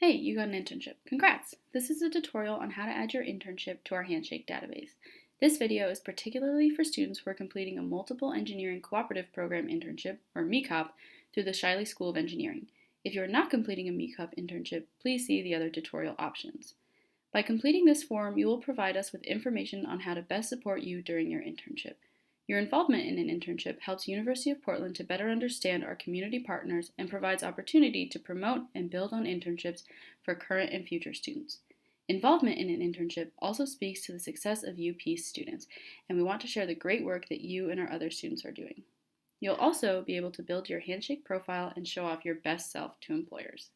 Hey, you got an internship. Congrats! This is a tutorial on how to add your internship to our Handshake database. This video is particularly for students who are completing a Multiple Engineering Cooperative Program internship, or MECOP, through the Shiley School of Engineering. If you are not completing a MECOP internship, please see the other tutorial options. By completing this form, you will provide us with information on how to best support you during your internship. Your involvement in an internship helps University of Portland to better understand our community partners and provides opportunity to promote and build on internships for current and future students. Involvement in an internship also speaks to the success of UP students, and we want to share the great work that you and our other students are doing. You'll also be able to build your Handshake profile and show off your best self to employers.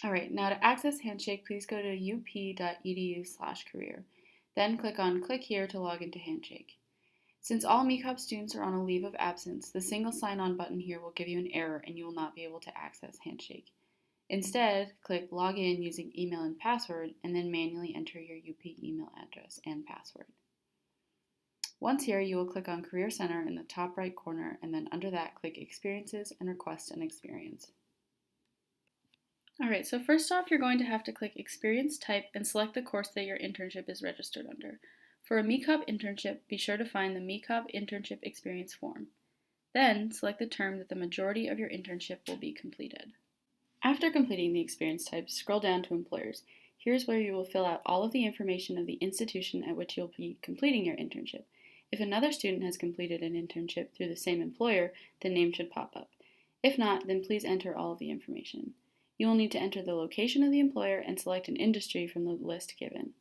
Alright, now to access Handshake, please go to up.edu/career. Then click on Click Here to log into Handshake. Since all MECOP students are on a leave of absence, the single sign-on button here will give you an error and you will not be able to access Handshake. Instead, click Log In using email and password, and then manually enter your UP email address and password. Once here, you will click on Career Center in the top right corner, and then under that, click Experiences and Request an Experience. Alright, so first off, you're going to have to click Experience Type and select the course that your internship is registered under. For a MECOP internship, be sure to find the MECOP Internship Experience form. Then, select the term that the majority of your internship will be completed. After completing the experience type, scroll down to Employers. Here's where you will fill out all of the information of the institution at which you'll be completing your internship. If another student has completed an internship through the same employer, the name should pop up. If not, then please enter all of the information. You will need to enter the location of the employer and select an industry from the list given.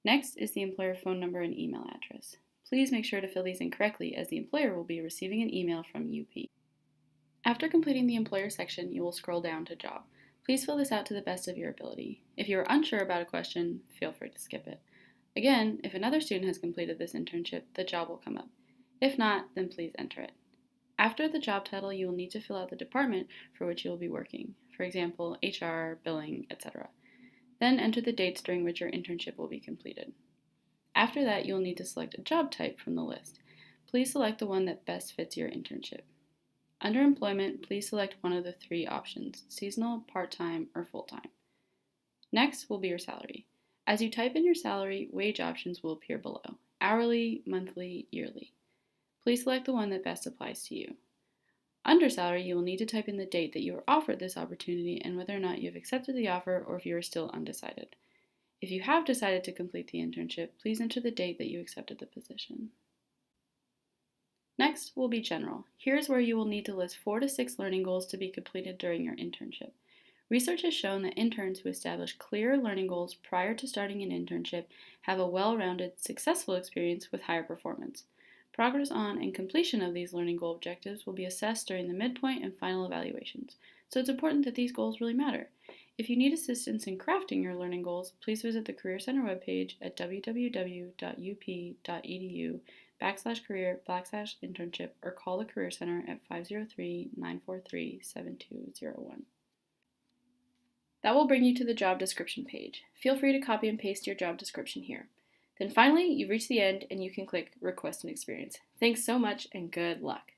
Next is the employer phone number and email address. Please make sure to fill these in correctly, as the employer will be receiving an email from UP. After completing the employer section, you will scroll down to Job. Please fill this out to the best of your ability. If you are unsure about a question, feel free to skip it. Again, if another student has completed this internship, the job will come up. If not, then please enter it. After the job title, you will need to fill out the department for which you will be working, for example, HR, billing, etc. Then enter the dates during which your internship will be completed. After that, you will need to select a job type from the list. Please select the one that best fits your internship. Under Employment, please select one of the three options: seasonal, part-time, or full-time. Next will be your salary. As you type in your salary, wage options will appear below: hourly, monthly, yearly. Please select the one that best applies to you. Under salary, you will need to type in the date that you were offered this opportunity and whether or not you have accepted the offer or if you are still undecided. If you have decided to complete the internship, please enter the date that you accepted the position. Next will be General. Here's where you will need to list 4 to 6 learning goals to be completed during your internship. Research has shown that interns who establish clear learning goals prior to starting an internship have a well-rounded, successful experience with higher performance. Progress on and completion of these learning goal objectives will be assessed during the midpoint and final evaluations, so it's important that these goals really matter. If you need assistance in crafting your learning goals, please visit the Career Center webpage at www.up.edu/career/internship or call the Career Center at 503-943-7201. That will bring you to the job description page. Feel free to copy and paste your job description here. Then finally, you've reached the end and you can click Request an Experience. Thanks so much and good luck.